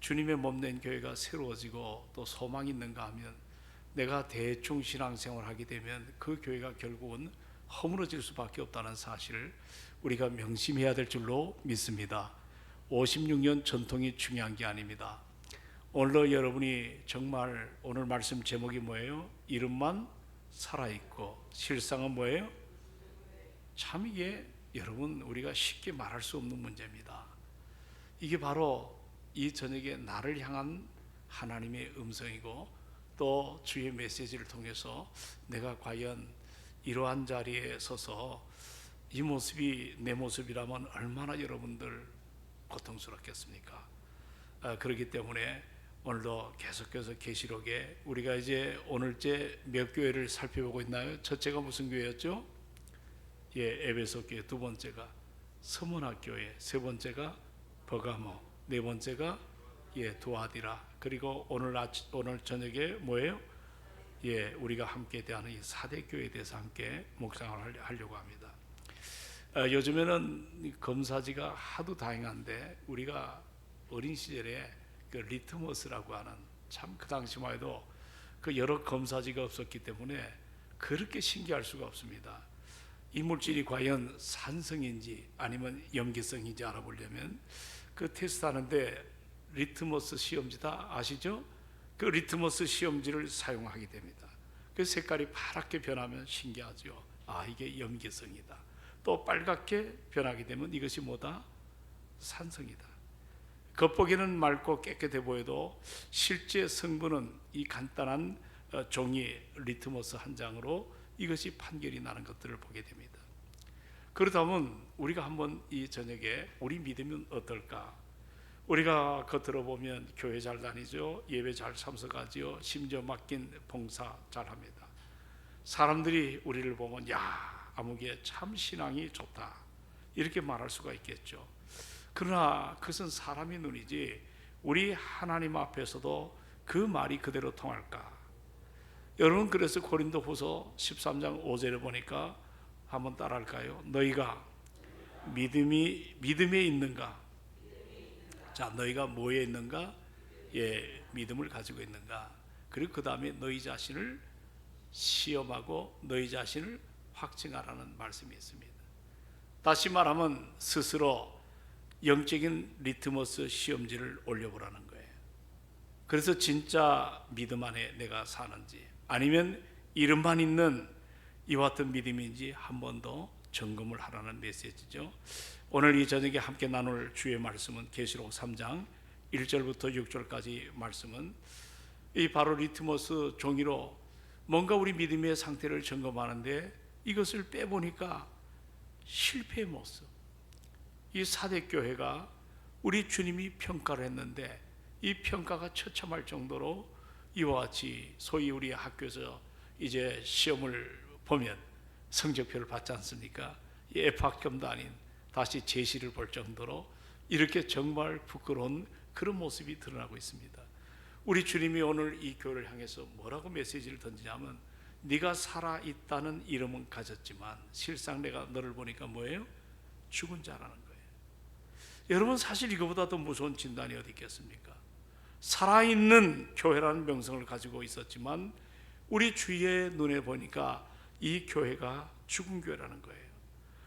주님의 몸된 교회가 새로워지고 또 소망이 있는가 하면 내가 대충 신앙생활을 하게 되면 그 교회가 결국은 허물어질 수밖에 없다는 사실을 우리가 명심해야 될 줄로 믿습니다. 56년 전통이 중요한 게 아닙니다. 오늘도 여러분이 정말 오늘 말씀 제목이 뭐예요? 이름만 살아있고 실상은 뭐예요? 참 이게 여러분 우리가 쉽게 말할 수 없는 문제입니다. 이게 바로 이 저녁에 나를 향한 하나님의 음성이고 또 주의 메시지를 통해서 내가 과연 이러한 자리에 서서 이 모습이 내 모습이라면 얼마나 여러분들 고통스럽겠습니까? 그렇기 때문에 오늘도 계속해서 계시록에 우리가 이제 오늘째 몇 교회를 살펴보고 있나요? 첫째가 무슨 교회였죠? 에베소 교회, 두 번째가 서문화 교회, 세 번째가 버가모, 네 번째가 두아디라. 그리고 오늘 저녁에 뭐예요? 우리가 함께 대하는 이 4대 교회에 대해서 함께 묵상을 하려고 합니다. 요즘에는 검사지가 하도 다양한데 우리가 어린 시절에 그 리트머스라고 하는 참 그 당시만 해도 그 여러 검사지가 없었기 때문에 그렇게 신기할 수가 없습니다. 이 물질이 과연 산성인지 아니면 염기성인지 알아보려면 그 테스트하는데 리트머스 시험지 다 아시죠? 그 리트머스 시험지를 사용하게 됩니다. 그 색깔이 파랗게 변하면 신기하죠. 이게 염기성이다. 또 빨갛게 변하게 되면 이것이 뭐다? 산성이다. 겉보기는 맑고 깨끗해 보여도 실제 성분은 이 간단한 종이 리트머스 한 장으로 이것이 판결이 나는 것들을 보게 됩니다. 그렇다면 우리가 한번 이 저녁에 우리 믿음은 어떨까? 우리가 겉으로 보면 교회 잘 다니죠, 예배 잘 참석하죠, 심지어 맡긴 봉사 잘합니다. 사람들이 우리를 보면 아무개 참 신앙이 좋다 이렇게 말할 수가 있겠죠. 그러나 그것은 사람의 눈이지 우리 하나님 앞에서도 그 말이 그대로 통할까? 여러분, 그래서 고린도후서 13장 5절에 보니까 한번 따라할까요? 너희가 믿음에 있는가? 자, 너희가 뭐에 있는가? 믿음을 가지고 있는가? 그리고 그 다음에 너희 자신을 시험하고 너희 자신을 확증하라는 말씀이 있습니다. 다시 말하면 스스로 영적인 리트머스 시험지를 올려보라는 거예요. 그래서 진짜 믿음 안에 내가 사는지 아니면 이름만 있는 이와 같은 믿음인지 한 번 더 점검을 하라는 메시지죠. 오늘 이 저녁에 함께 나눌 주의 말씀은 계시록 3장 1절부터 6절까지 말씀은 이 바로 리트머스 종이로 뭔가 우리 믿음의 상태를 점검하는데 이것을 빼보니까 실패의 모습. 이 4대 교회가 우리 주님이 평가를 했는데 이 평가가 처참할 정도로 이와 같이 소위 우리 학교에서 이제 시험을 보면 성적표를 받지 않습니까? 이 F학점도 아닌 다시 제시를 볼 정도로 이렇게 정말 부끄러운 그런 모습이 드러나고 있습니다. 우리 주님이 오늘 이 교회를 향해서 뭐라고 메시지를 던지냐면 네가 살아있다는 이름은 가졌지만 실상 내가 너를 보니까 뭐예요? 죽은 자라는 거예요. 여러분, 사실 이거보다 더 무서운 진단이 어디 있겠습니까? 살아있는 교회라는 명성을 가지고 있었지만 우리 주위의 눈에 보니까 이 교회가 죽은 교회라는 거예요.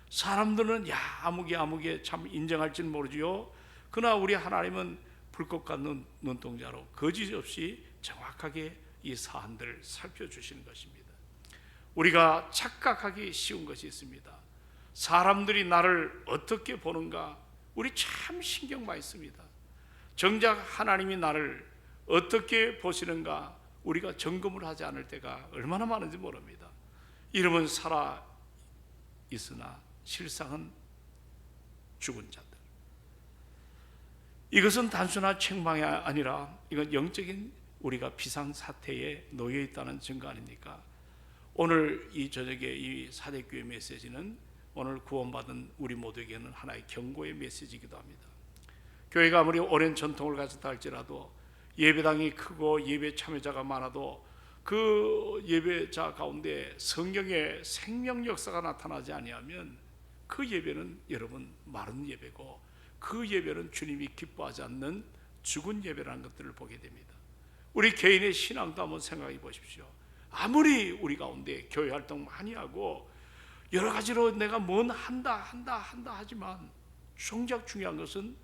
사람들은 아무개 참 인정할지는 모르지요. 그러나 우리 하나님은 불꽃 같은 눈동자로 거짓없이 정확하게 이 사안들을 살펴주시는 것입니다. 우리가 착각하기 쉬운 것이 있습니다. 사람들이 나를 어떻게 보는가 우리 참 신경 많이 씁니다. 정작 하나님이 나를 어떻게 보시는가 우리가 점검을 하지 않을 때가 얼마나 많은지 모릅니다. 이름은 살아 있으나 실상은 죽은 자들. 이것은 단순한 책망이 아니라 이건 영적인 우리가 비상사태에 놓여 있다는 증거 아닙니까? 오늘 이 저녁에 이 4대 교회 메시지는 오늘 구원받은 우리 모두에게는 하나의 경고의 메시지이기도 합니다. 교회가 아무리 오랜 전통을 가졌다 할지라도 예배당이 크고 예배 참여자가 많아도 그 예배자 가운데 성령의 생명 역사가 나타나지 아니하면 그 예배는 여러분 마른 예배고 그 예배는 주님이 기뻐하지 않는 죽은 예배라는 것들을 보게 됩니다. 우리 개인의 신앙도 한번 생각해 보십시오. 아무리 우리 가운데 교회 활동 많이 하고 여러 가지로 내가 뭔 한다 하지만 정작 중요한 것은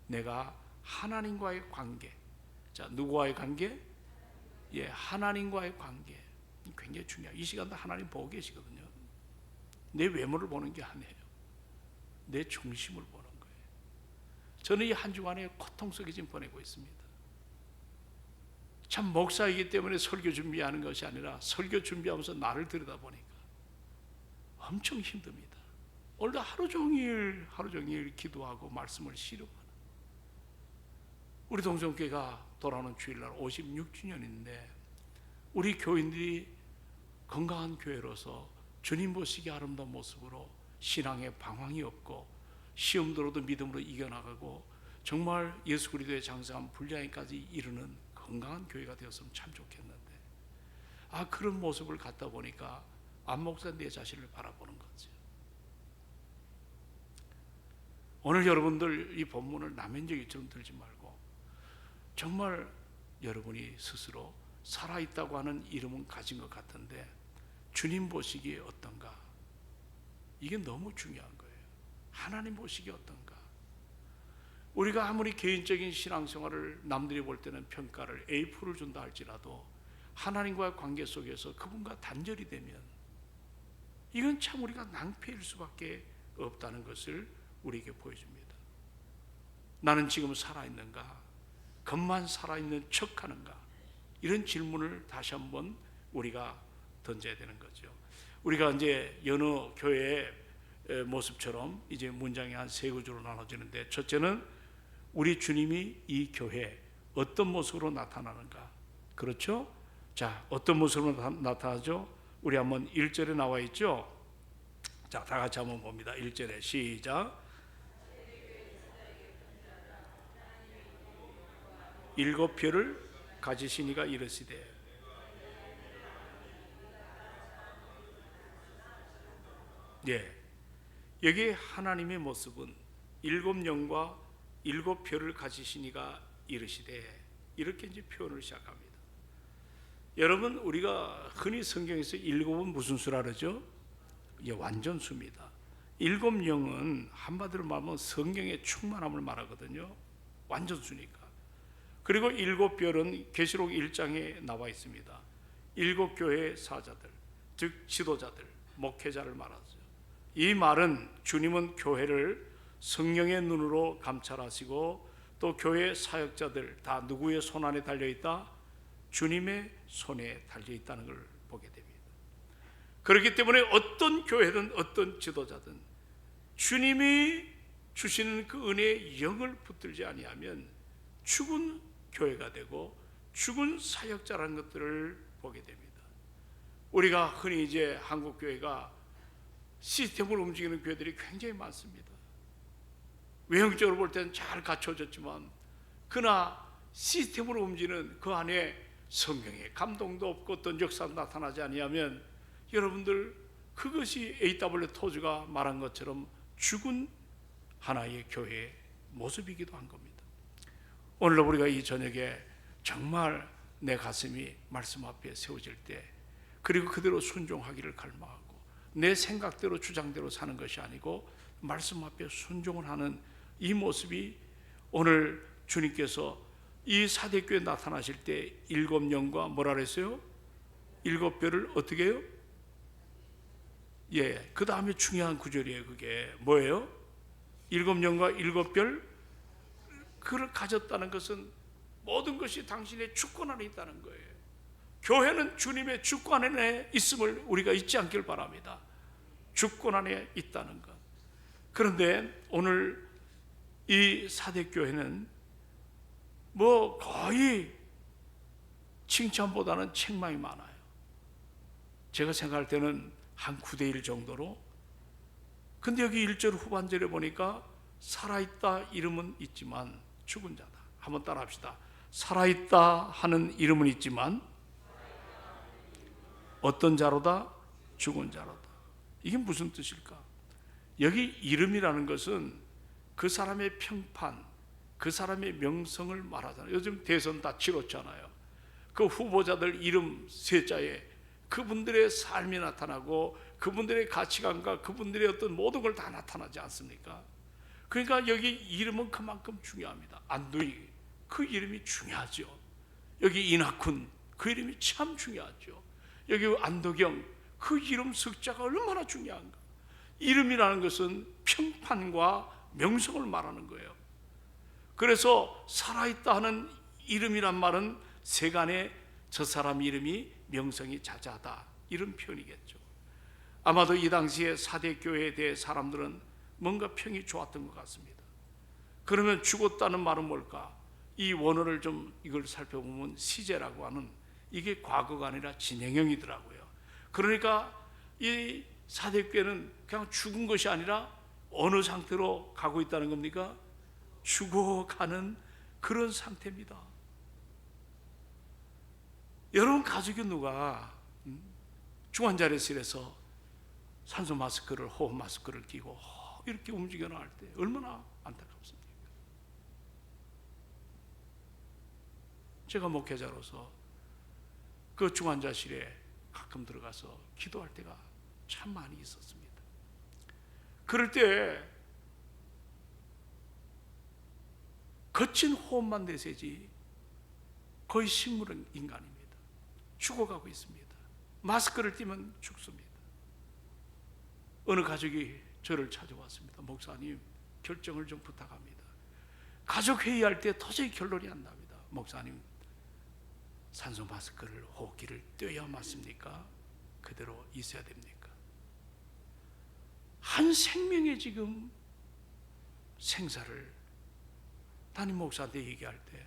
내가 하나님과의 관계. 자, 누구와의 관계? 예, 하나님과의 관계. 굉장히 중요해요. 이 시간도 하나님 보고 계시거든요. 내 외모를 보는 게 아니에요. 내 중심을 보는 거예요. 저는 이 한 주간에 고통 속에 지금 보내고 있습니다. 참 목사이기 때문에 설교 준비하는 것이 아니라 설교 준비하면서 나를 들여다보니까 엄청 힘듭니다. 오늘도 하루 종일 기도하고 말씀을 씨름하는, 우리 동성교회가 돌아오는 주일날 56주년인데 우리 교인들이 건강한 교회로서 주님 보시기 아름다운 모습으로 신앙에 방황이 없고 시험 들어도 믿음으로 이겨나가고 정말 예수 그리스도의 장성한 분량까지 이르는 건강한 교회가 되었으면 참 좋겠는데, 그런 모습을 갖다 보니까 안 목사 내 자신을 바라보는 거죠. 오늘 여러분들 이 본문을 남행적이처럼 들지 말고 정말 여러분이 스스로 살아있다고 하는 이름은 가진 것 같은데 주님 보시기에 어떤가? 이게 너무 중요한 거예요. 하나님 보시기에 어떤가? 우리가 아무리 개인적인 신앙생활을 남들이 볼 때는 평가를 A프를 준다 할지라도 하나님과의 관계 속에서 그분과 단절이 되면 이건 참 우리가 낭패일 수밖에 없다는 것을 우리에게 보여줍니다. 나는 지금 살아있는가? 겉만 살아있는 척하는가? 이런 질문을 다시 한번 우리가 던져야 되는 거죠. 우리가 이제 여느 교회의 모습처럼 이제 문장이 한 세 구조로 나눠지는데, 첫째는 우리 주님이 이 교회에 어떤 모습으로 나타나는가? 그렇죠? 자, 어떤 모습으로 나타나죠? 우리 한번 1절에 나와 있죠? 자, 다 같이 한번 봅니다. 1절에 시작. 일곱 표를 가지시니가 이르시되. 예, 여기 하나님의 모습은 일곱 영과 일곱 표를 가지시니가 이르시되, 이렇게 이제 표현을 시작합니다. 여러분, 우리가 흔히 성경에서 일곱은 무슨 수라 그러죠? 예, 완전수입니다. 일곱 영은 한마디로 말하면 성경의 충만함을 말하거든요. 완전수니까. 그리고 일곱 별은 계시록 1장에 나와 있습니다. 일곱 교회의 사자들, 즉 지도자들, 목회자를 말하죠. 이 말은 주님은 교회를 성령의 눈으로 감찰하시고 또 교회 사역자들 다 누구의 손 안에 달려있다? 주님의 손에 달려있다는 걸 보게 됩니다. 그렇기 때문에 어떤 교회든 어떤 지도자든 주님이 주시는 그 은혜의 영을 붙들지 아니하면 죽은 교회가 되고 죽은 사역자라는 것들을 보게 됩니다. 우리가 흔히 이제 한국 교회가 시스템으로 움직이는 교회들이 굉장히 많습니다. 외형적으로 볼 때는 잘 갖춰졌지만 그러나 시스템으로 움직이는 그 안에 성경의 감동도 없고 어떤 역사도 나타나지 아니하면 여러분들 그것이 A.W. 토즈가 말한 것처럼 죽은 하나의 교회의 모습이기도 한 겁니다. 오늘 우리가 이 저녁에 정말 내 가슴이 말씀 앞에 세워질 때, 그리고 그대로 순종하기를 갈망하고 내 생각대로 주장대로 사는 것이 아니고 말씀 앞에 순종을 하는 이 모습이 오늘 주님께서 이 사대교회에 나타나실 때 일곱 영과 뭐라 그랬어요? 일곱 별을 어떻게 해요? 예, 그 다음에 중요한 구절이에요. 그게 뭐예요? 일곱 영과 일곱 별 그를 가졌다는 것은 모든 것이 당신의 주권 안에 있다는 거예요. 교회는 주님의 주권 안에 있음을 우리가 잊지 않길 바랍니다. 주권 안에 있다는 것. 그런데 오늘 이 사대교회는 뭐 거의 칭찬보다는 책망이 많아요. 제가 생각할 때는 한 9대1 정도로. 근데 여기 1절 후반절에 보니까 살아있다 이름은 있지만 죽은 자다. 한번 따라 합시다. 살아있다 하는 이름은 있지만 어떤 자로다? 죽은 자로다. 이게 무슨 뜻일까? 여기 이름이라는 것은 그 사람의 평판, 그 사람의 명성을 말하잖아요. 요즘 대선 다 치렀잖아요. 그 후보자들 이름 세자에 그분들의 삶이 나타나고 그분들의 가치관과 그분들의 어떤 모든 걸 다 나타나지 않습니까? 그러니까 여기 이름은 그만큼 중요합니다. 안두희, 그 이름이 중요하죠. 여기 이낙훈, 그 이름이 참 중요하죠. 여기 안도경, 그 이름 숫자가 얼마나 중요한가. 이름이라는 것은 평판과 명성을 말하는 거예요. 그래서 살아있다 하는 이름이란 말은 세간에 저 사람 이름이 명성이 자자하다, 이런 표현이겠죠. 아마도 이 당시에 사대 교회에 대해 사람들은 뭔가 평이 좋았던 것 같습니다. 그러면 죽었다는 말은 뭘까? 이 원어를 좀 이걸 살펴보면 시제라고 하는, 이게 과거가 아니라 진행형이더라고요. 그러니까 이 사대교회는 그냥 죽은 것이 아니라 어느 상태로 가고 있다는 겁니까? 죽어가는 그런 상태입니다. 여러분 가족이 누가 중환자실에서 산소 마스크를, 호흡 마스크를 끼고 이렇게 움직여 나갈 때 얼마나 안타깝습니까? 제가 목회자로서 그 중환자실에 가끔 들어가서 기도할 때가 참 많이 있었습니다. 그럴 때 거친 호흡만 내세지 거의 식물은 인간입니다. 죽어가고 있습니다. 마스크를 띄면 죽습니다. 어느 가족이 저를 찾아왔습니다. 목사님, 결정을 좀 부탁합니다. 가족 회의할 때 도저히 결론이 안 납니다. 목사님, 산소 마스크를, 호흡기를 떼야 맞습니까? 그대로 있어야 됩니까? 한 생명의 지금 생사를 담임 목사한테 얘기할 때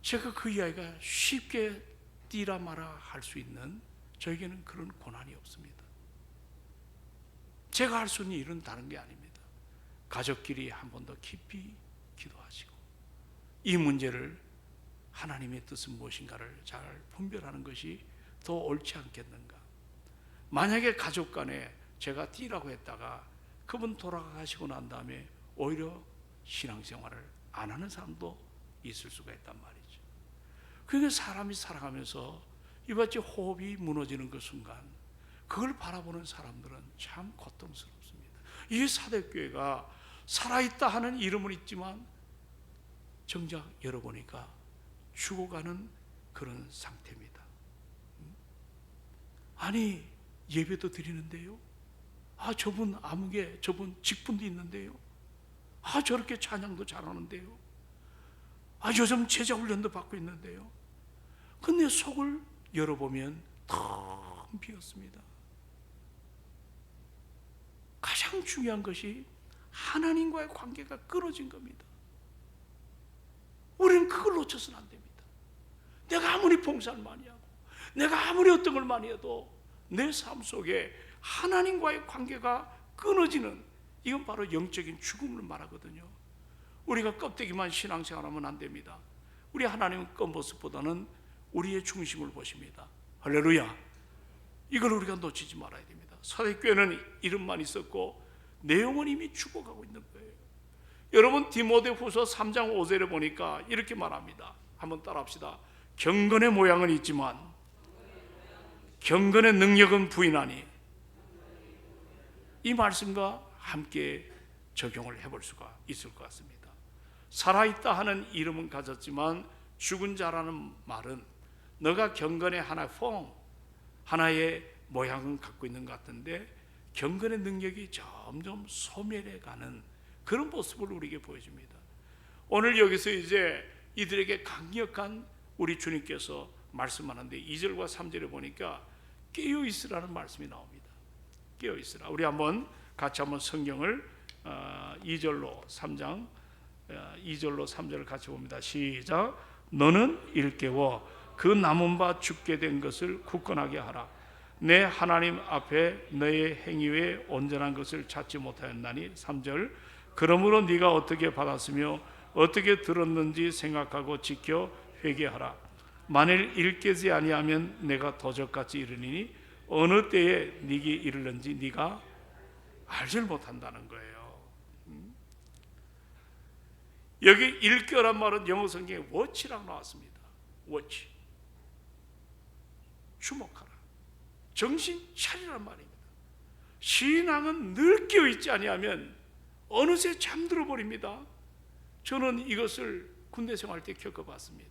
제가 그 이야기가 쉽게 띠라 마라 할 수 있는, 저에게는 그런 고난이 없습니다. 제가 할 수 있는 일은 다른 게 아닙니다. 가족끼리 한 번 더 깊이 기도하시고 이 문제를 하나님의 뜻은 무엇인가를 잘 분별하는 것이 더 옳지 않겠는가. 만약에 가족 간에 제가 띠라고 했다가 그분 돌아가시고 난 다음에 오히려 신앙생활을 안 하는 사람도 있을 수가 있단 말이죠. 그러니까 사람이 살아가면서 이같이 호흡이 무너지는 그 순간, 그걸 바라보는 사람들은 참 고통스럽습니다. 이 사대교회가 살아있다 하는 이름은 있지만 정작 열어보니까 죽어가는 그런 상태입니다. 아니, 예배도 드리는데요, 저분 아무개, 저분 직분도 있는데요, 저렇게 찬양도 잘하는데요, 요즘 제자 훈련도 받고 있는데요, 근데 속을 열어보면 텅 비었습니다. 가장 중요한 것이 하나님과의 관계가 끊어진 겁니다. 우리는 그걸 놓쳐서는 안 됩니다. 내가 아무리 봉사를 많이 하고 내가 아무리 어떤 걸 많이 해도 내 삶 속에 하나님과의 관계가 끊어지는, 이건 바로 영적인 죽음을 말하거든요. 우리가 껍데기만 신앙생활하면 안 됩니다. 우리 하나님은 겉모습보다는 우리의 중심을 보십니다. 할렐루야. 이걸 우리가 놓치지 말아야 됩니다. 사대교회는 이름만 있었고 내용은 이미 죽어가고 있는 거예요. 여러분 디모데후서 3장 5절에 보니까 이렇게 말합니다. 한번 따라합시다. 경건의 모양은 있지만 경건의 능력은 부인하니. 이 말씀과 함께 적용을 해볼 수가 있을 것 같습니다. 살아있다 하는 이름은 가졌지만 죽은 자라는 말은 너가 경건의 하나의 모양은 갖고 있는 것 같은데 경건의 능력이 점점 소멸해가는 그런 모습을 우리에게 보여줍니다. 오늘 여기서 이제 이들에게 강력한 우리 주님께서 말씀하는데 2절과 3절에 보니까 깨어있으라는 말씀이 나옵니다. 깨어있으라. 우리 한번 같이 한번 성경을 2절로 3장 2절로 3절을 같이 봅니다. 시작. 너는 일깨워 그 남은 바 죽게 된 것을 굳건하게 하라. 내 하나님 앞에 너의 행위 외에 온전한 것을 찾지 못하였나니. 3절. 그러므로 네가 어떻게 받았으며 어떻게 들었는지 생각하고 지켜 회개하라. 만일 일깨지 아니하면 내가 도적같이 이르리니 어느 때에 네게 이르는지 네가 알질 못한다는 거예요. 여기 일깨어란 말은 영어 성경에 워치라고 나왔습니다. 워치, 주목하라, 정신 차리란 말입니다. 신앙은 늘 깨어있지 아니하면 어느새 잠들어 버립니다. 저는 이것을 군대 생활 때 겪어봤습니다.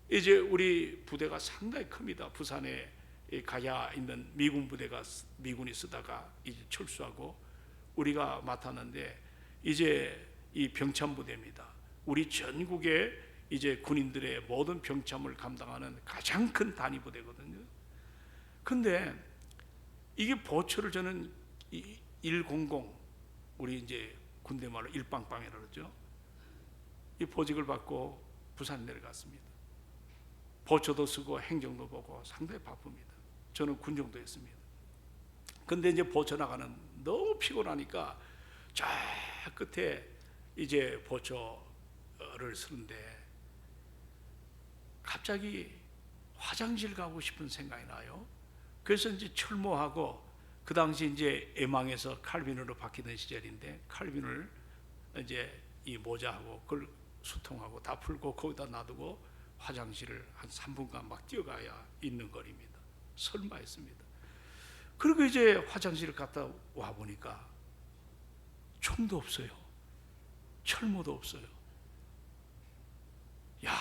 이제 우리 부대가 상당히 큽니다. 부산에 가야 있는 미군 부대가 미군이 쓰다가 이제 철수하고 우리가 맡았는데 이제 이 병참 부대입니다. 우리 전국의 이제 군인들의 모든 병참을 감당하는 가장 큰 단위 부대거든요. 근데 이게 보초를 저는 100 우리 이제 군대 말로 일빵빵이라고 그러죠. 이 보직을 받고 부산 내려갔습니다. 보초도 쓰고 행정도 보고 상당히 바쁩니다. 저는 군정도였습니다. 근데 이제 보초 나가는 너무 피곤하니까 저 끝에 이제 보초를 쓰는데 갑자기 화장실 가고 싶은 생각이 나요. 그래서 이제 철모하고 그 당시 이제 애망에서 칼빈으로 바뀌던 시절인데 칼빈을 이제 이 모자하고 그걸 수통하고 다 풀고 거기다 놔두고 화장실을 한 3분간 막 뛰어가야 있는 거리입니다. 설마 했습니다. 그리고 이제 화장실을 갔다 와 보니까 총도 없어요. 철모도 없어요. 야,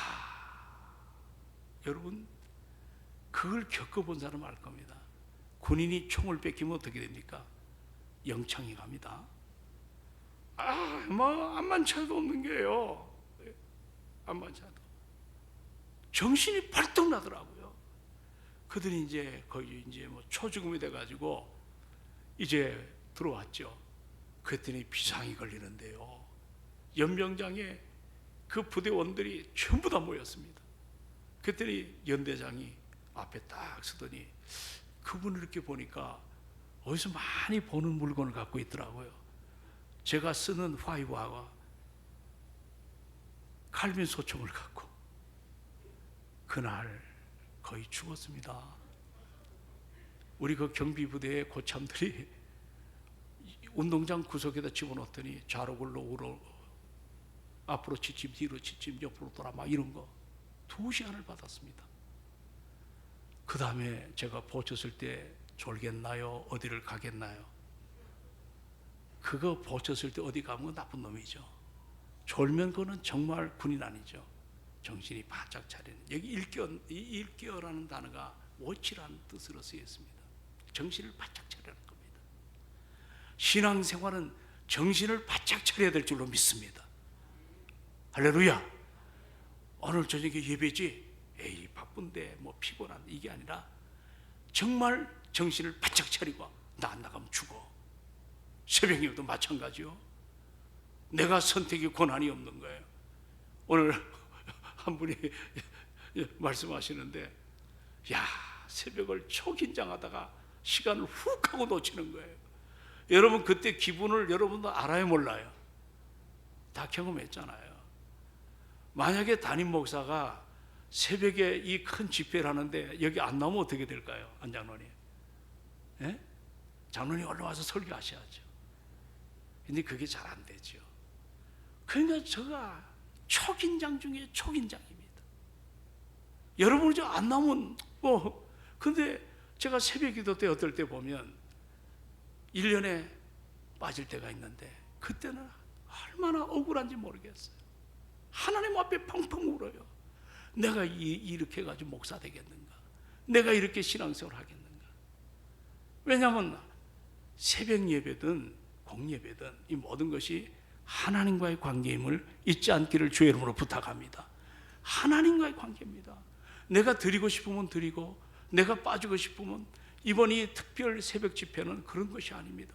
여러분 그걸 겪어본 사람 알 겁니다. 군인이 총을 뺏기면 어떻게 됩니까? 영창이 갑니다. 뭐 암만 차도 없는 게요. 암만 차도 정신이 벌떡 나더라고요. 그들이 이제 거의 이제 뭐 초죽음이 돼가지고 이제 들어왔죠. 그랬더니 비상이 걸리는데요. 연병장에 그 부대원들이 전부 다 모였습니다. 그랬더니 연대장이 앞에 딱 서더니 그분을 이렇게 보니까 어디서 많이 보는 물건을 갖고 있더라고요. 제가 쓰는 화이브와 칼빈 소총을 갖고 그날 거의 죽었습니다. 우리 그 경비부대의 고참들이 운동장 구석에다 집어넣더니 좌로굴로 우로 앞으로 지침 뒤로 지침 옆으로 돌아 막 이런 거 2시간을 받았습니다. 그 다음에 제가 보쳤을 때 졸겠나요? 어디를 가겠나요? 그거 보쳤을 때 어디 가면 나쁜 놈이죠. 졸면 그거는 정말 군인 아니죠. 정신이 바짝 차리는. 여기 일깨어라는 단어가 워치라는 뜻으로 쓰였습니다. 정신을 바짝 차리는 겁니다. 신앙생활은 정신을 바짝 차려야 될 줄로 믿습니다. 할렐루야. 오늘 저녁에 예배지? 에이 바쁜데 뭐 피곤한데 이게 아니라 정말 정신을 바짝 차리고 나 안 나가면 죽어. 새벽 예배도 마찬가지요. 내가 선택의 권한이 없는 거예요. 오늘 한 분이 말씀하시는데 야 새벽을 초긴장하다가 시간을 훅 하고 놓치는 거예요. 여러분 그때 기분을 여러분도 알아요 몰라요? 다 경험했잖아요. 만약에 담임 목사가 새벽에 이 큰 집회를 하는데 여기 안 나오면 어떻게 될까요? 안 장로님? 예? 장로님 올라와서 설교하셔야죠. 근데 그게 잘 안 되죠. 그러니까 제가 초긴장 중에 초긴장입니다. 여러분이 저 안 나오면 근데 제가 새벽 기도 때 어떨 때 보면 1년에 빠질 때가 있는데 그때는 얼마나 억울한지 모르겠어요. 하나님 앞에 펑펑 울어요. 내가 이렇게 해가지고 목사 되겠는가? 내가 이렇게 신앙생활 하겠는가? 왜냐하면 새벽 예배든 공예배든 이 모든 것이 하나님과의 관계임을 잊지 않기를 주의 이름으로 부탁합니다. 하나님과의 관계입니다. 내가 드리고 싶으면 드리고 내가 빠지고 싶으면 이번 이 특별 새벽 집회는 그런 것이 아닙니다.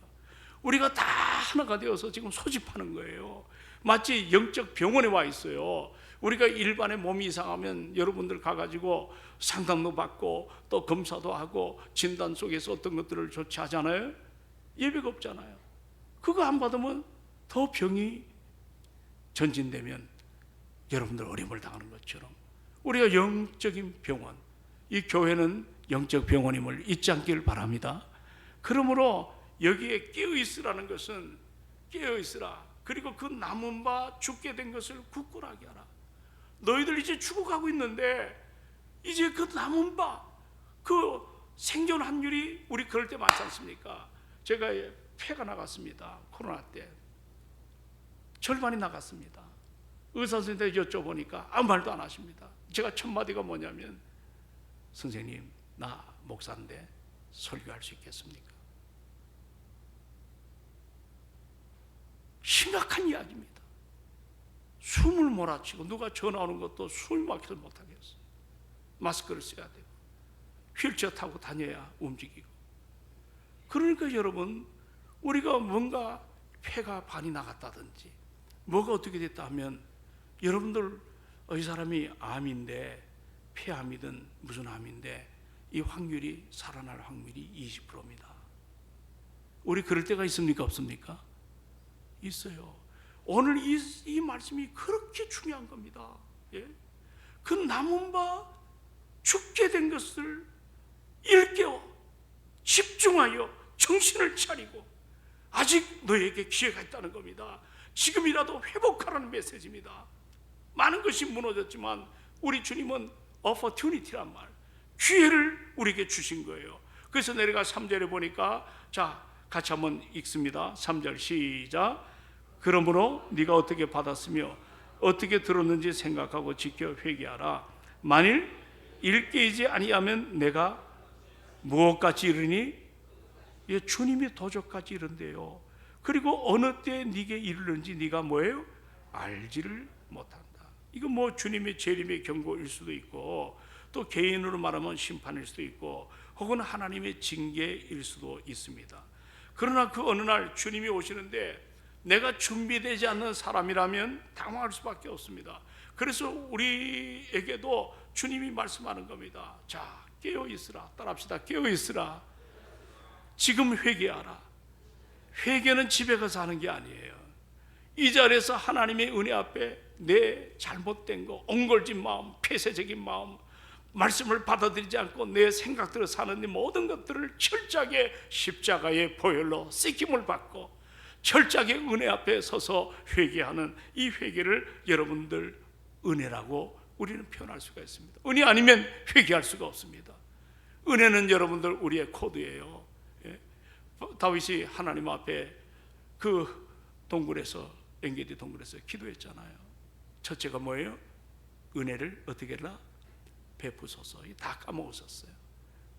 우리가 다 하나가 되어서 지금 소집하는 거예요. 마치 영적 병원에 와 있어요. 우리가 일반의 몸이 이상하면 여러분들 가가지고 상담도 받고 또 검사도 하고 진단 속에서 어떤 것들을 조치하잖아요. 예배가 없잖아요. 그거 안 받으면 더 병이 전진되면 여러분들 어려움을 당하는 것처럼 우리가 영적인 병원, 이 교회는 영적 병원임을 잊지 않기를 바랍니다. 그러므로 여기에 깨어있으라는 것은 깨어있으라. 그리고 그 남은 바 죽게 된 것을 굳건하게 하라. 너희들 이제 죽어가고 있는데 이제 그 남은 바, 그 생존 확률이 우리 그럴 때 많지 않습니까? 제가 폐가 나갔습니다. 코로나 때 절반이 나갔습니다. 의사 선생님한테 여쭤보니까 아무 말도 안 하십니다. 제가 첫 마디가 뭐냐면, 선생님, 나 목사인데 설교할 수 있겠습니까? 심각한 이야기입니다. 숨을 몰아치고 누가 전화 오는 것도 숨이 막혀서 못하겠어요. 마스크를 써야 되고 휠체어 타고 다녀야 움직이고. 그러니까 여러분, 우리가 뭔가 폐가 반이 나갔다든지 뭐가 어떻게 됐다 하면, 여러분들 이 사람이 암인데, 폐암이든 무슨 암인데 이 확률이, 살아날 확률이 20%입니다. 우리 그럴 때가 있습니까 없습니까? 있어요. 오늘 이 말씀이 그렇게 중요한 겁니다. 예? 그 남은 바 죽게 된 것을 일깨워 집중하여 정신을 차리고, 아직 너에게 기회가 있다는 겁니다. 지금이라도 회복하라는 메시지입니다. 많은 것이 무너졌지만 우리 주님은 opportunity란 말, 기회를 우리에게 주신 거예요. 그래서 내려가 3절에 보니까, 자 같이 한번 읽습니다. 3절 시작. 그러므로 네가 어떻게 받았으며 어떻게 들었는지 생각하고 지켜 회개하라. 만일 일깨이지 아니하면 내가 무엇까지 이르니? 예, 주님이 도적까지 이른대요. 그리고 어느 때 네게 이르는지 네가 뭐예요? 알지를 못한다. 이거 뭐 주님의 재림의 경고일 수도 있고, 또 개인으로 말하면 심판일 수도 있고, 혹은 하나님의 징계일 수도 있습니다. 그러나 그 어느 날 주님이 오시는데 내가 준비되지 않는 사람이라면 당황할 수밖에 없습니다. 그래서 우리에게도 주님이 말씀하는 겁니다. 자, 깨어 있으라. 따라합시다. 깨어 있으라. 지금 회개하라. 회개는 집에 가서 하는 게 아니에요. 이 자리에서 하나님의 은혜 앞에 내 잘못된 거, 옹골진 마음, 폐쇄적인 마음, 말씀을 받아들이지 않고 내 생각대로 사는 이 모든 것들을 철저하게 십자가의 보혈로 씻김을 받고 철저하게 은혜 앞에 서서 회개하는 이 회개를 여러분들 은혜라고 우리는 표현할 수가 있습니다. 은혜 아니면 회개할 수가 없습니다. 은혜는 여러분들 우리의 코드예요. 예? 다윗이 하나님 앞에 그 동굴에서, 엔게디 동굴에서 기도했잖아요. 첫째가 뭐예요? 은혜를 어떻게 해라? 베푸소서. 다 까먹었었어요.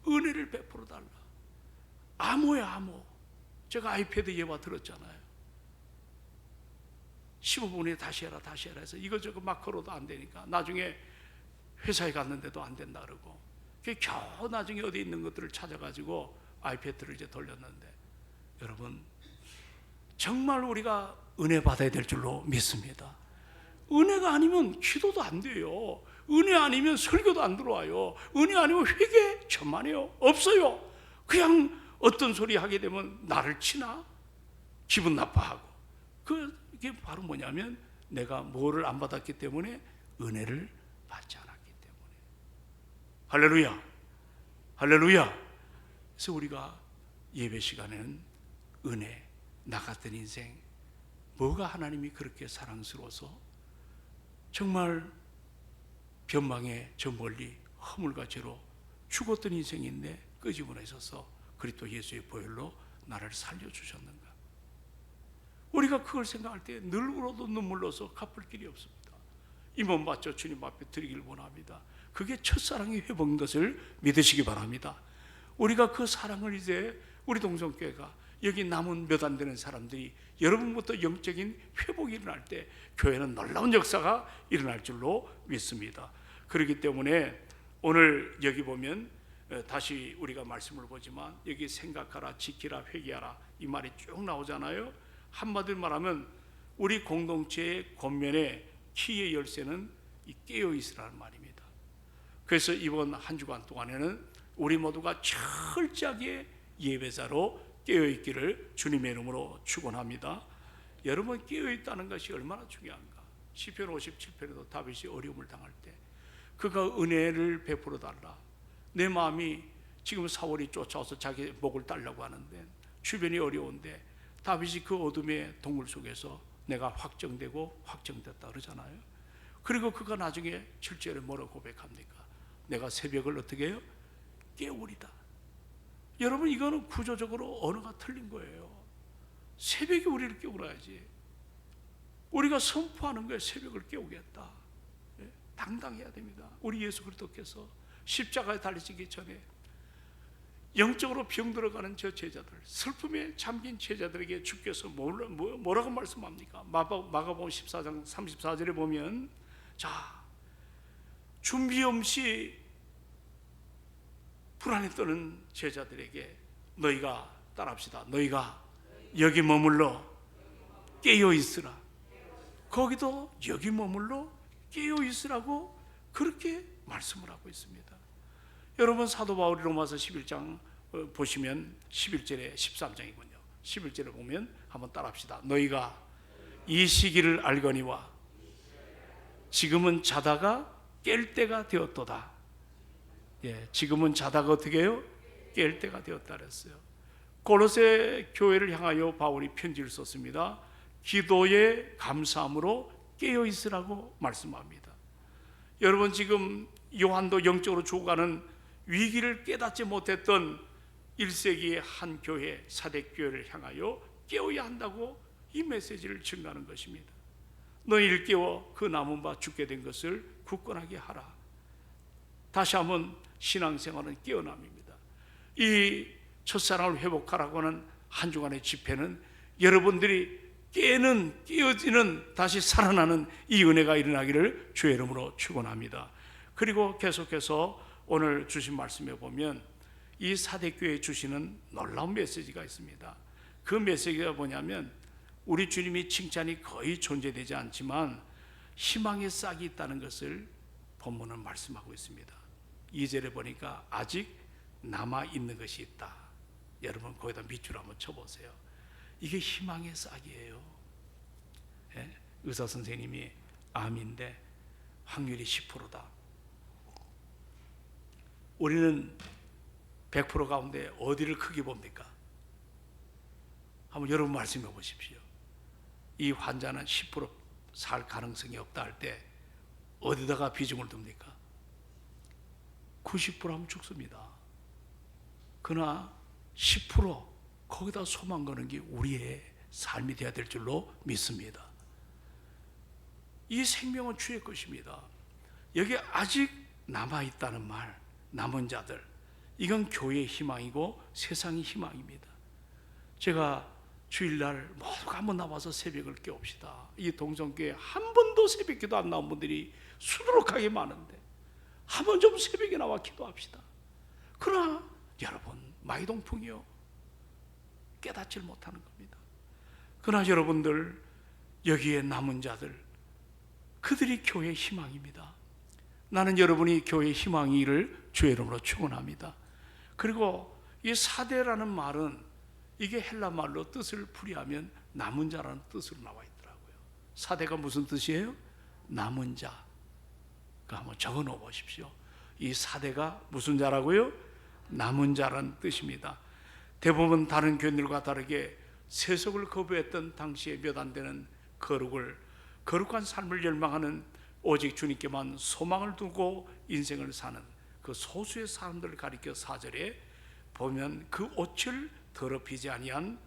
은혜를 베풀어 달라. 암호야, 암호. 제가 아이패드 예화 들었잖아요. 15분에 다시 해라 해서 이거저거 막 걸어도 안 되니까 나중에 회사에 갔는데도 안 된다 그러고, 겨우 나중에 어디 있는 것들을 찾아가지고 아이패드를 이제 돌렸는데, 여러분 정말 우리가 은혜 받아야 될 줄로 믿습니다. 은혜가 아니면 기도도 안 돼요. 은혜 아니면 설교도 안 들어와요. 은혜 아니면 회개 천만에요. 없어요. 그냥 어떤 소리 하게 되면 나를 치나 기분 나빠하고, 그게 바로 뭐냐면 내가 뭐를 안 받았기 때문에? 은혜를 받지 않았기 때문에. 할렐루야, 할렐루야. 그래서 우리가 예배 시간에는 은혜, 나 같은 인생, 뭐가 하나님이 그렇게 사랑스러워서 정말 변방에 저 멀리 허물과 죄로 죽었던 인생인데 끄집어내셔서 그리스도 예수의 보혈로 나를 살려주셨는가. 우리가 그걸 생각할 때 늘 울어도 눈물로서 갚을 길이 없습니다. 이 몸 바쳐 주님 앞에 드리길 원합니다. 그게 첫사랑의 회복인 것을 믿으시기 바랍니다. 우리가 그 사랑을 이제 우리 동성교회가 여기 남은 몇 안 되는 사람들이 여러분부터 영적인 회복이 일어날 때 교회는 놀라운 역사가 일어날 줄로 믿습니다. 그렇기 때문에 오늘 여기 보면 다시 우리가 말씀을 보지만 여기 생각하라, 지키라, 회개하라 이 말이 쭉 나오잖아요. 한마디로 말하면 우리 공동체의 권면의 키의 열쇠는 이 깨어있으라는 말입니다. 그래서 이번 한 주간 동안에는 우리 모두가 철저하게 예배자로 깨어있기를 주님의 이름으로 축원합니다. 여러분 깨어있다는 것이 얼마나 중요한가. 시편 57편에도 다윗이 어려움을 당할 때 그가 은혜를 베풀어 달라. 내 마음이 지금 사울이 쫓아와서 자기 목을 따려고 하는데 주변이 어려운데 다윗이 그 어둠의 동굴 속에서 내가 확정되고 확정됐다 그러잖아요. 그리고 그가 나중에 7절에 뭐라고 고백합니까? 내가 새벽을 어떻게 해요? 깨우리다. 여러분, 이거는 구조적으로 언어가 틀린 거예요. 새벽에 우리를 깨우라야지. 우리가 선포하는 거예요. 새벽을 깨우겠다. 당당해야 됩니다. 우리 예수 그리스도께서 십자가에 달리시기 전에 영적으로 병들어가는 저 제자들, 슬픔에 잠긴 제자들에게 주께서 뭐라고 말씀합니까? 마가복음 14장 34절에 보면, 자, 준비 없이 불안에 떠는 제자들에게 너희가 따라합시다. 너희가 여기 머물러 깨어 있으라. 거기도 여기 머물러 깨어 있으라고 그렇게 말씀을 하고 있습니다. 여러분, 사도 바울이 로마서 11장 보시면 11절에 13장이군요. 11절에 보면 한번 따라합시다. 너희가 이 시기를 알거니와 지금은 자다가 깰 때가 되었도다. 지금은 자다가 어떻게 해요? 깰 때가 되었다 그랬어요. 고로새 교회를 향하여 바울이 편지를 썼습니다. 기도에 감사함으로 깨어 있으라고 말씀합니다. 여러분, 지금 요한도 영적으로 죽어가는 위기를 깨닫지 못했던 1세기의 한 교회, 사대교회를 향하여 깨어야 한다고 이 메시지를 증가하는 것입니다. 너희를 깨워 그 남은 바 죽게 된 것을 굳건하게 하라. 다시 한번 신앙생활은 깨어남입니다. 이 첫사랑을 회복하라고 하는 한 주간의 집회는 여러분들이 깨어지는, 다시 살아나는 이 은혜가 일어나기를 주의 이름으로 축원합니다. 그리고 계속해서 오늘 주신 말씀에 보면 이 사대교회에 주시는 놀라운 메시지가 있습니다. 그 메시지가 뭐냐면, 우리 주님이 칭찬이 거의 존재되지 않지만 희망의 싹이 있다는 것을 본문은 말씀하고 있습니다. 2절에 보니까 아직 남아있는 것이 있다. 여러분, 거기다 밑줄 한번 쳐보세요. 이게 희망의 싹이에요. 의사 선생님이 암인데 확률이 10%다. 우리는 100% 가운데 어디를 크게 봅니까? 한번 여러분 말씀해 보십시오. 이 환자는 10% 살 가능성이 없다 할 때 어디다가 비중을 둡니까? 90% 하면 죽습니다. 그러나 10% 거기다 소망 거는 게 우리의 삶이 되어야 될 줄로 믿습니다. 이 생명은 주의 것입니다. 여기 아직 남아있다는 말, 남은 자들, 이건 교회의 희망이고 세상의 희망입니다. 제가 주일날 모두가 한번 나와서 새벽을 깨웁시다. 이 동성교회 한 번도 새벽기도 안 나온 분들이 수두룩하게 많은데 한 번 좀 새벽에 나와 기도합시다. 그러나 여러분, 마이동풍이요, 깨닫질 못하는 겁니다. 그러나 여러분들, 여기에 남은 자들, 그들이 교회의 희망입니다. 나는 여러분이 교회의 희망이를 주의 이름으로 축원합니다. 그리고 이 사대라는 말은 이게 헬라 말로 뜻을 풀이하면 남은 자라는 뜻으로 나와 있더라고요. 사대가 무슨 뜻이에요? 남은 자. 그 한번 적어 놓아 보십시오. 이 사대가 무슨 자라고요? 남은 자라는 뜻입니다. 대부분 다른 교인들과 다르게 세속을 거부했던 당시에 몇 안 되는 거룩한 삶을 열망하는, 오직 주님께만 소망을 두고 인생을 사는 그 소수의 사람들을 가리켜 4절에 보면 그 옷을 더럽히지 아니한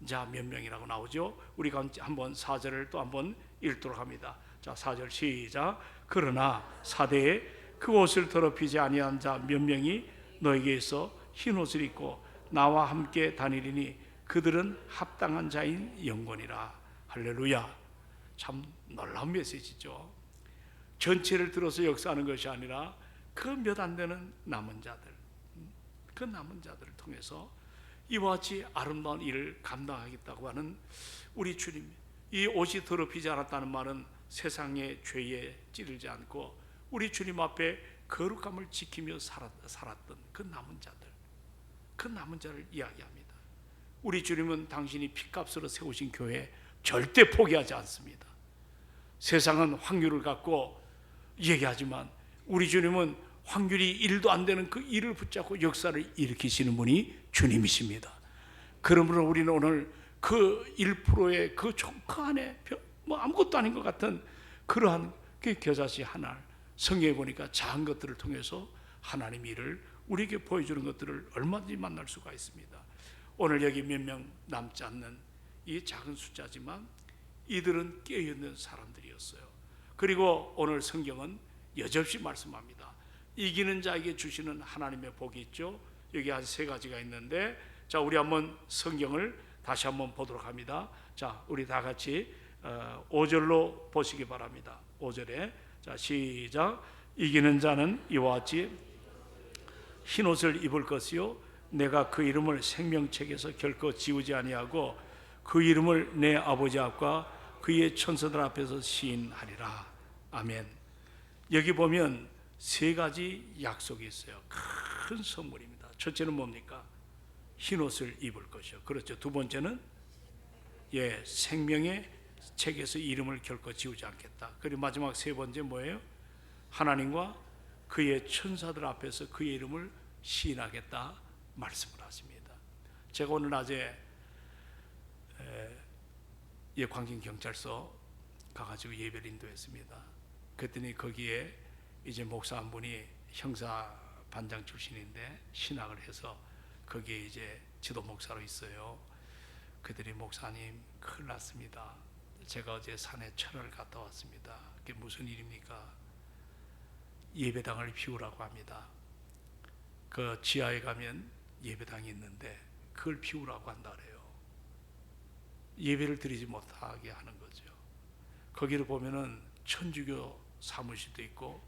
자 몇 명이라고 나오죠. 우리가 한번 4절을 또 한번 읽도록 합니다. 자, 4절 시작. 그러나 사대에 그 옷을 더럽히지 아니한 자 몇 명이 너에게서 흰 옷을 입고 나와 함께 다니리니 그들은 합당한 자인 영혼이라. 할렐루야. 참 놀라운 메시지죠. 전체를 들어서 역사하는 것이 아니라 그 몇 안 되는 남은 자들, 그 남은 자들을 통해서 이와 같이 아름다운 일을 감당하겠다고 하는 우리 주님. 이 옷이 더럽히지 않았다는 말은 세상의 죄에 찌들지 않고 우리 주님 앞에 거룩함을 지키며 살았던 그 남은 자들, 그 남은 자를 이야기합니다. 우리 주님은 당신이 피값으로 세우신 교회 절대 포기하지 않습니다. 세상은 확률을 갖고 얘기하지만 우리 주님은 확률이 1도 안 되는 그 일을 붙잡고 역사를 일으키시는 분이 주님이십니다. 그러므로 우리는 오늘 그 1%의 그 안에 뭐 아무것도 아닌 것 같은 그러한 그 겨자씨 하나를 성경에 보니까 작은 것들을 통해서 하나님 일을 우리에게 보여주는 것들을 얼마든지 만날 수가 있습니다. 오늘 여기 몇 명 남지 않는 이 작은 숫자지만 이들은 깨어있는 사람들이었어요. 그리고 오늘 성경은 여접시 말씀합니다. 이기는 자에게 주시는 하나님의 복이 있죠. 여기 한 3가지가 있는데, 자, 우리 한번 성경을 다시 한번 보도록 합니다. 자, 우리 다 같이 5절로 보시기 바랍니다. 5절에 자, 시작. 이기는 자는 이와 같이 흰옷을 입을 것이요 내가 그 이름을 생명책에서 결코 지우지 아니하고 그 이름을 내 아버지 앞과 그의 천사들 앞에서 시인하리라. 아멘. 여기 보면 3가지 약속이 있어요. 큰 선물입니다. 첫째는 뭡니까? 흰옷을 입을 것이요. 그렇죠. 두 번째는 생명의 책에서 이름을 결코 지우지 않겠다. 그리고 마지막 3번째 뭐예요? 하나님과 그의 천사들 앞에서 그의 이름을 시인하겠다 말씀을 하십니다. 제가 오늘 낮에 광진경찰서 가가지고 예배를 인도했습니다. 그랬더니 거기에 이제 목사 한 분이 형사 반장 출신인데 신학을 해서 거기에 이제 지도 목사로 있어요. 그들이 목사님 큰일 났습니다. 제가 어제 산에 철을 갔다 왔습니다. 그게 무슨 일입니까? 예배당을 비우라고 합니다. 그 지하에 가면 예배당이 있는데 그걸 비우라고 한다 그래요. 예배를 드리지 못하게 하는 거죠. 거기를 보면은 천주교 사무실도 있고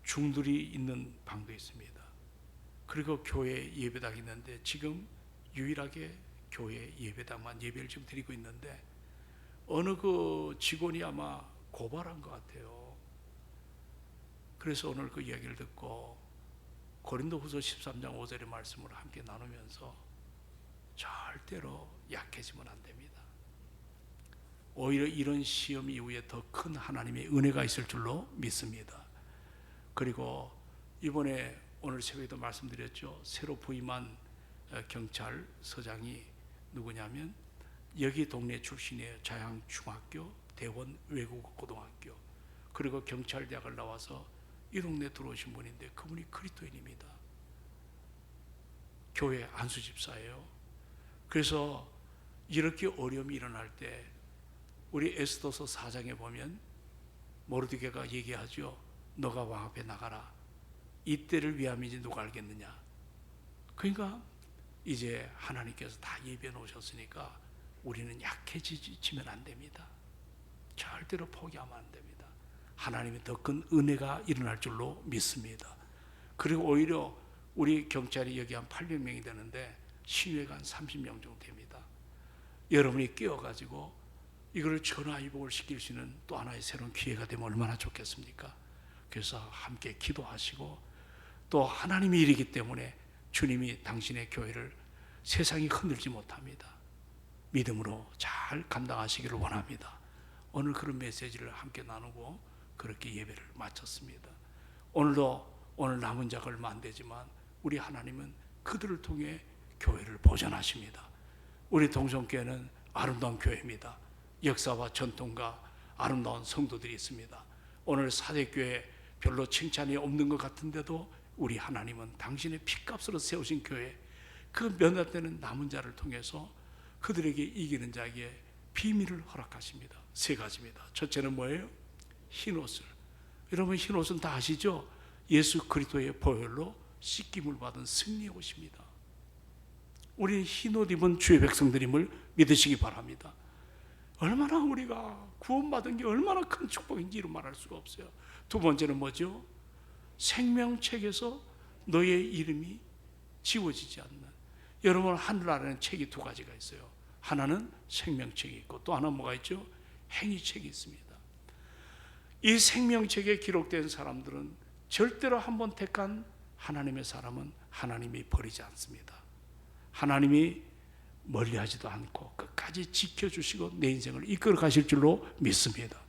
중들이 있는 방도 있습니다. 그리고 교회 예배당이 있는데 지금 유일하게 교회 예배당만 예배를 좀 드리고 있는데 어느 그 직원이 아마 고발한 것 같아요. 그래서 오늘 그 이야기를 듣고 고린도후서 13장 5절의 말씀을 함께 나누면서 절대로 약해지면 안 됩니다. 오히려 이런 시험 이후에 더 큰 하나님의 은혜가 있을 줄로 믿습니다. 그리고 이번에 오늘 새벽에도 말씀드렸죠. 새로 부임한 경찰서장이 누구냐면 여기 동네 출신이에요. 자양중학교, 대원 외국어고등학교, 그리고 경찰대학을 나와서 이 동네 들어오신 분인데 그분이 그리스도인입니다. 교회 안수집사예요. 그래서 이렇게 어려움이 일어날 때 우리 에스더서 4장에 보면 모르드게가 얘기하죠. 너가 왕 앞에 나가라. 이때를 위함인지 누가 알겠느냐. 그러니까 이제 하나님께서 다 예비해 놓으셨으니까 우리는 약해지면 안 됩니다. 절대로 포기하면 안 됩니다. 하나님의 더 큰 은혜가 일어날 줄로 믿습니다. 그리고 오히려 우리 경찰이 여기 한 800명이 되는데 시위가 한 30명 정도 됩니다. 여러분이 끼어가지고 이걸 전화위복을 시킬 수 있는 또 하나의 새로운 기회가 되면 얼마나 좋겠습니까? 그래서 함께 기도하시고 또 하나님의 일이기 때문에 주님이 당신의 교회를 세상이 흔들지 못합니다. 믿음으로 잘 감당하시기를 원합니다. 오늘 그런 메시지를 함께 나누고 그렇게 예배를 마쳤습니다. 오늘 남은 자가 얼마 안 되지만 우리 하나님은 그들을 통해 교회를 보존하십니다. 우리 동성교회는 아름다운 교회입니다. 역사와 전통과 아름다운 성도들이 있습니다. 오늘 사대교회 별로 칭찬이 없는 것 같은데도 우리 하나님은 당신의 피값으로 세우신 교회, 그 몇몇 되는 남은 자를 통해서 그들에게 이기는 자에게 비밀을 허락하십니다. 3가지입니다. 첫째는 뭐예요? 흰옷을. 여러분 흰옷은 다 아시죠? 예수 그리스도의 보혈로 씻김을 받은 승리의 옷입니다. 우리는 흰옷 입은 주의 백성들임을 믿으시기 바랍니다. 얼마나 우리가 구원받은 게 얼마나 큰 축복인지 이루 말할 수가 없어요. 두 번째는 뭐죠? 생명책에서 너의 이름이 지워지지 않는. 여러분 하늘 아래는 책이 2가지가 있어요. 하나는 생명책이 있고 또 하나 뭐가 있죠? 행위책이 있습니다. 이 생명책에 기록된 사람들은 절대로 한번 택한 하나님의 사람은 하나님이 버리지 않습니다. 하나님이 멀리하지도 않고 끝까지 지켜주시고 내 인생을 이끌어 가실 줄로 믿습니다.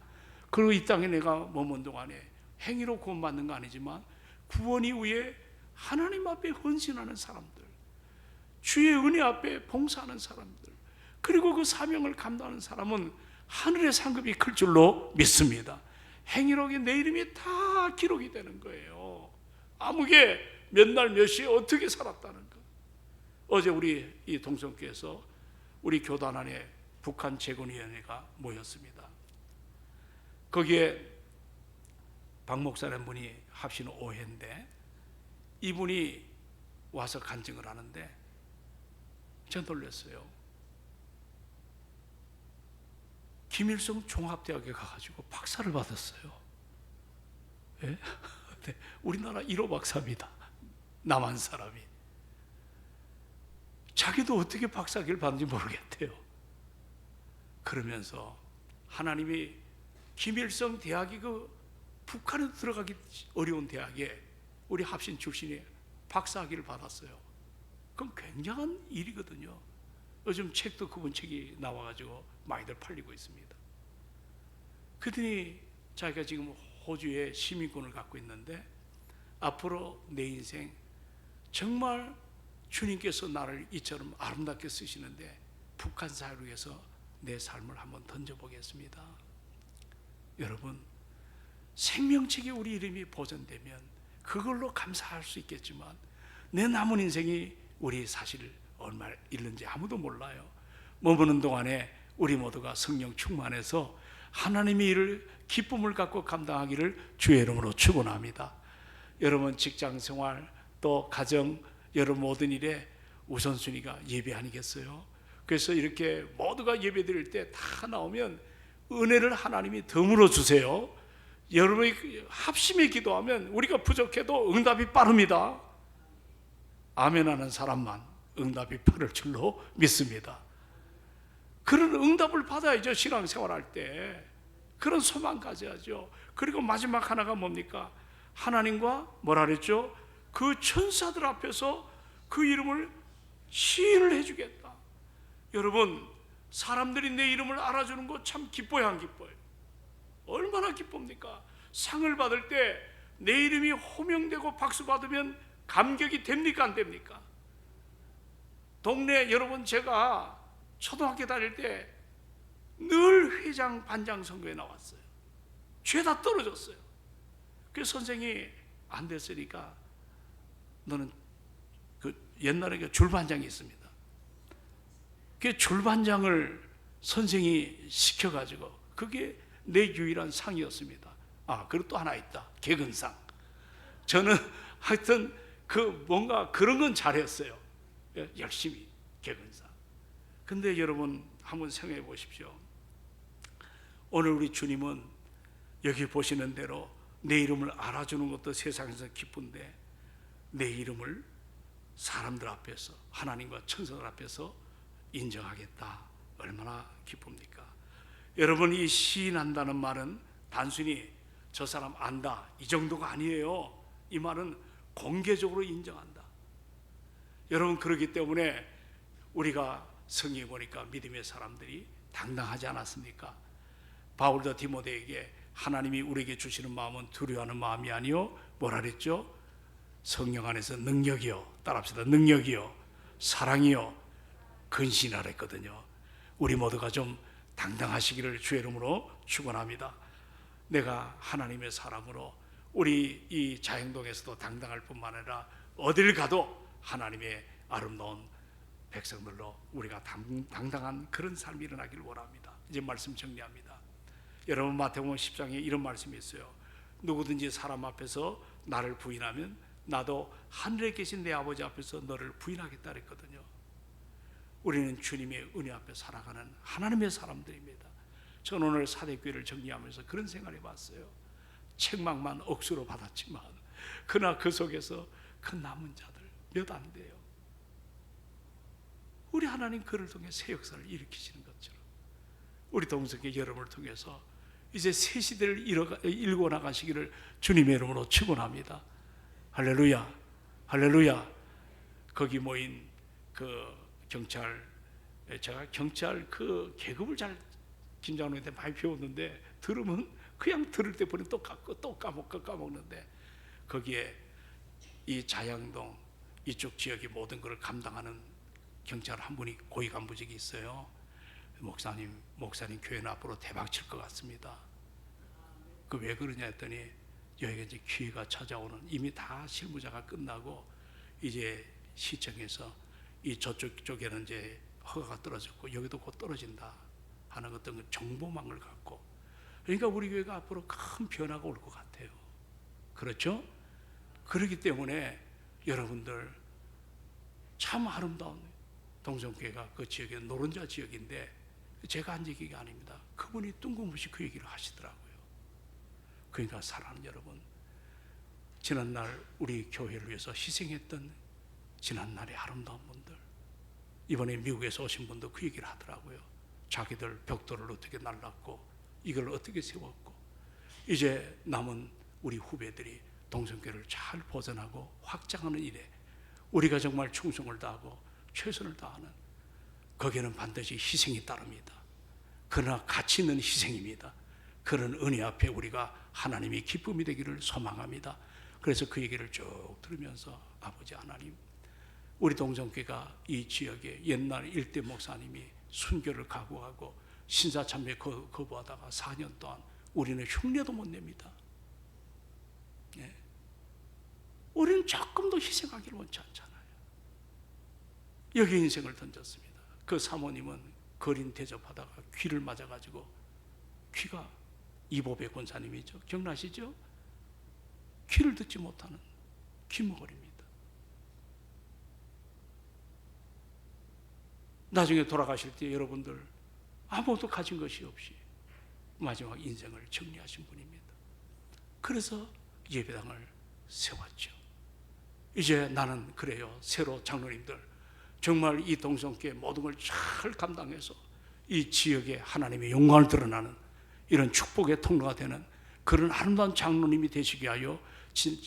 그리고 이 땅에 내가 머문 동안에 행위로 구원받는 거 아니지만 구원 이후에 하나님 앞에 헌신하는 사람들, 주의 은혜 앞에 봉사하는 사람들, 그리고 그 사명을 감당하는 사람은 하늘의 상급이 클 줄로 믿습니다. 행위록에 내 이름이 다 기록이 되는 거예요. 아무개 몇 날 몇 시에 어떻게 살았다는 거. 어제 우리 이 동성교에서 우리 교단 안에 북한 재건위원회가 모였습니다. 거기에 박 목사님 분이 합신 5회인데 이분이 와서 간증을 하는데 전 놀랐어요. 김일성 종합대학에 가가지고 박사를 받았어요. 예? 네, 우리나라 1호 박사입니다. 남한 사람이. 자기도 어떻게 박사학위를 받는지 모르겠대요. 그러면서 하나님이 김일성 대학이 그 북한에 들어가기 어려운 대학에 우리 합신 출신이 박사학위를 받았어요. 그건 굉장한 일이거든요. 요즘 책도 그분 책이 나와가지고 많이들 팔리고 있습니다. 그러더니 자기가 지금 호주에 시민권을 갖고 있는데 앞으로 내 인생 정말 주님께서 나를 이처럼 아름답게 쓰시는데 북한 사회를 위해서 내 삶을 한번 던져보겠습니다. 여러분, 생명책에 우리 이름이 보존되면 그걸로 감사할 수 있겠지만 내 남은 인생이 우리 사실 얼마 있는지 아무도 몰라요. 머무는 동안에 우리 모두가 성령 충만해서 하나님의 일을 기쁨을 갖고 감당하기를 주의 이름으로 축원합니다. 여러분 직장생활 또 가정 여러분 모든 일에 우선순위가 예배 아니겠어요? 그래서 이렇게 모두가 예배 드릴 때 다 나오면 은혜를 하나님이 덤으로 주세요. 여러분이 합심에 기도하면 우리가 부족해도 응답이 빠릅니다. 아멘 하는 사람만 응답이 빠를 줄로 믿습니다. 그런 응답을 받아야죠. 신앙생활할 때 그런 소망 가져야죠. 그리고 마지막 하나가 뭡니까? 하나님과 뭐라 그랬죠? 그 천사들 앞에서 그 이름을 시인을 해주겠다. 여러분, 사람들이 내 이름을 알아주는 거 참 기뻐요, 안 기뻐요? 얼마나 기쁩니까? 상을 받을 때 내 이름이 호명되고 박수 받으면 감격이 됩니까, 안 됩니까? 동네 여러분, 제가 초등학교 다닐 때 늘 회장 반장 선거에 나왔어요. 죄다 떨어졌어요. 그래서 선생이 안 됐으니까 너는 그 옛날에 그 줄반장이 있습니다. 그 줄반장을 선생이 시켜가지고 그게 내 유일한 상이었습니다. 아, 그리고 또 하나 있다. 개근상. 저는 하여튼 그 뭔가 그런 건 잘했어요. 열심히 개근상. 근데 여러분 한번 생각해 보십시오. 오늘 우리 주님은 여기 보시는 대로 내 이름을 알아주는 것도 세상에서 기쁜데 내 이름을 사람들 앞에서 하나님과 천사들 앞에서 인정하겠다. 얼마나 기쁩니까? 여러분, 이 시인한다는 말은 단순히 저 사람 안다 이 정도가 아니에요. 이 말은 공개적으로 인정한다. 여러분, 그렇기 때문에 우리가 성경에 보니까 믿음의 사람들이 당당하지 않았습니까? 바울도 디모데에게 하나님이 우리에게 주시는 마음은 두려워하는 마음이 아니요 뭐라 그랬죠? 성령 안에서 능력이요, 따라합시다. 능력이요, 사랑이요, 근신하라 했거든요. 우리 모두가 좀 당당하시기를 주의 이름으로 축원합니다. 내가 하나님의 사람으로 우리 이 자행동에서도 당당할 뿐만 아니라 어딜 가도 하나님의 아름다운 백성들로 우리가 당당한 그런 삶이 일어나기를 원합니다. 이제 말씀 정리합니다. 여러분, 마태복음 10장에 이런 말씀이 있어요. 누구든지 사람 앞에서 나를 부인하면 나도 하늘에 계신 내 아버지 앞에서 너를 부인하겠다 그랬거든요. 우리는 주님의 은혜 앞에 살아가는 하나님의 사람들입니다. 저는 오늘 사대교회를 정리하면서 그런 생각을 해봤어요. 책망만 억수로 받았지만 그러나 그 속에서 그 남은 자들 몇 안 돼요. 우리 하나님 그를 통해 새 역사를 일으키시는 것처럼 우리 동성애 여러분을 통해서 이제 새 시대를 일궈 나가시기를 주님의 이름으로 축원합니다. 할렐루야, 할렐루야. 거기 모인 그 경찰, 제가 경찰 그 계급을 잘 김장로한테 많이 배웠는데 들으면 그냥 들을 때 보니 또 까먹는데 거기에 이 자양동 이쪽 지역의 모든 것을 감당하는 경찰 한 분이 고위 간부직이 있어요. 목사님 교회는 앞으로 대박 칠 것 같습니다. 그 왜 그러냐 했더니 여기가 이제 기회가 찾아오는, 이미 다 실무자가 끝나고 이제 시청에서 이 쪽에는 이제 허가가 떨어졌고 여기도 곧 떨어진다 하는 어떤 정보망을 갖고, 그러니까 우리 교회가 앞으로 큰 변화가 올 것 같아요. 그렇죠? 그렇기 때문에 여러분들 참 아름다운 동성교회가 그 지역에 노른자 지역인데, 제가 한 얘기가 아닙니다. 그분이 뜬금없이 그 얘기를 하시더라고요. 그러니까 사랑하는 여러분, 지난날 우리 교회를 위해서 희생했던 지난날의 아름다운 분들, 이번에 미국에서 오신 분도 그 얘기를 하더라고요. 자기들 벽돌을 어떻게 날랐고 이걸 어떻게 세웠고, 이제 남은 우리 후배들이 동성교회를 잘 보존하고 확장하는 일에 우리가 정말 충성을 다하고 최선을 다하는, 거기에는 반드시 희생이 따릅니다. 그러나 가치 있는 희생입니다. 그런 은혜 앞에 우리가 하나님이 기쁨이 되기를 소망합니다. 그래서 그 얘기를 쭉 들으면서, 아버지 하나님, 우리 동성교회가 이 지역에 옛날 일대 목사님이 순교를 각오하고 신사참배 거부하다가 4년 동안 우리는 흉내도 못 냅니다. 예. 우리는 조금도 희생하기를 원치 않잖아요. 여기 인생을 던졌습니다. 그 사모님은 거린 대접하다가 귀를 맞아가지고, 귀가 이보배 권사님이죠. 기억나시죠? 귀를 듣지 못하는 귀머거리입니다. 나중에 돌아가실 때 여러분들 아무것도 가진 것이 없이 마지막 인생을 정리하신 분입니다. 그래서 예배당을 세웠죠. 이제 나는 그래요, 새로 장로님들 정말 이 동성교회 모든 걸 잘 감당해서 이 지역에 하나님의 영광을 드러나는 이런 축복의 통로가 되는 그런 아름다운 장로님이 되시게 하여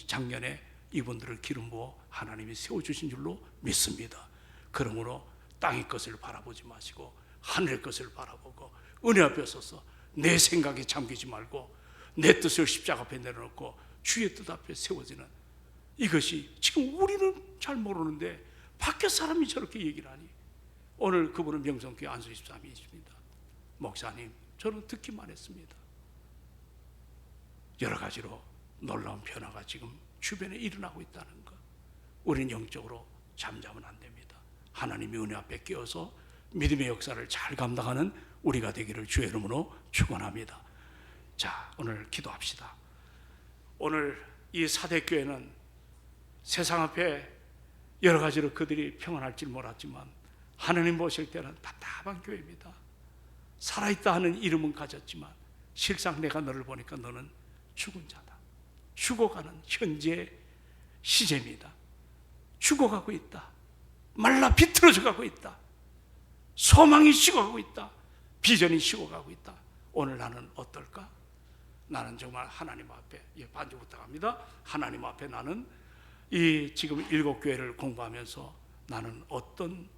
작년에 이분들을 기름 부어 하나님이 세워주신 줄로 믿습니다. 그러므로 땅의 것을 바라보지 마시고 하늘의 것을 바라보고 은혜 앞에 서서 내 생각에 잠기지 말고 내 뜻을 십자가 앞에 내려놓고 주의 뜻 앞에 세워지는, 이것이 지금 우리는 잘 모르는데 밖에 사람이 저렇게 얘기를 하니, 오늘 그분은 명성교회 안수 13이십니다. 목사님, 저는 듣기만 했습니다. 여러 가지로 놀라운 변화가 지금 주변에 일어나고 있다는 것, 우리는 영적으로 잠자면 안 됩니다. 하나님의 은혜 앞에 끼어서 믿음의 역사를 잘 감당하는 우리가 되기를 주의 이름으로 축원합니다. 자, 오늘 기도합시다. 오늘 이 사대교회는 세상 앞에 여러 가지로 그들이 평안할 줄 몰랐지만 하나님 보실 때는 답답한 교회입니다. 살아있다 하는 이름은 가졌지만 실상 내가 너를 보니까 너는 죽은 자다. 죽어가는 현재 시제입니다. 죽어가고 있다. 말라 비틀어져 가고 있다. 소망이 식어가고 있다. 비전이 식어가고 있다. 오늘 나는 어떨까? 나는 정말 하나님 앞에, 반주 부탁합니다. 하나님 앞에 나는 이 지금 7교회를 공부하면서 나는 어떤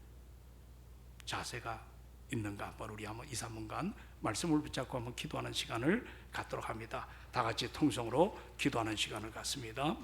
자세가 있는가, 한번 우리 한번 2, 3분간 말씀을 붙잡고 한번 기도하는 시간을 갖도록 합니다. 다 같이 통성으로 기도하는 시간을 갖습니다.